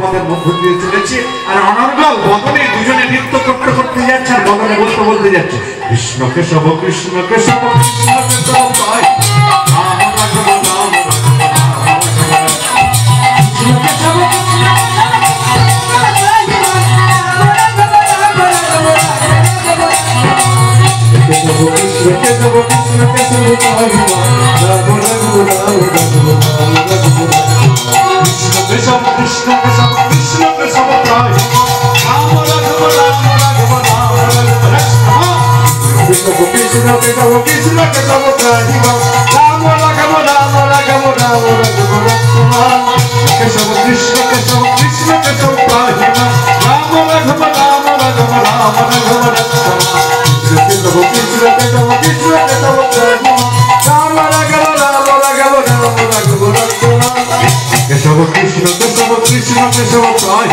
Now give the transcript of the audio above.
পদের মধ্য দিয়ে চলেছে। আর অনর্গল বদনে দুজনে নৃত্য করতে করতে যাচ্ছে আর বদনে বলতে বলতে যাচ্ছে কৃষ্ণ কেশব কৃষ্ণ কেশব কৃষ্ণ কেশব তাই Krishna Krishna Krishna Krishna Krishna Krishna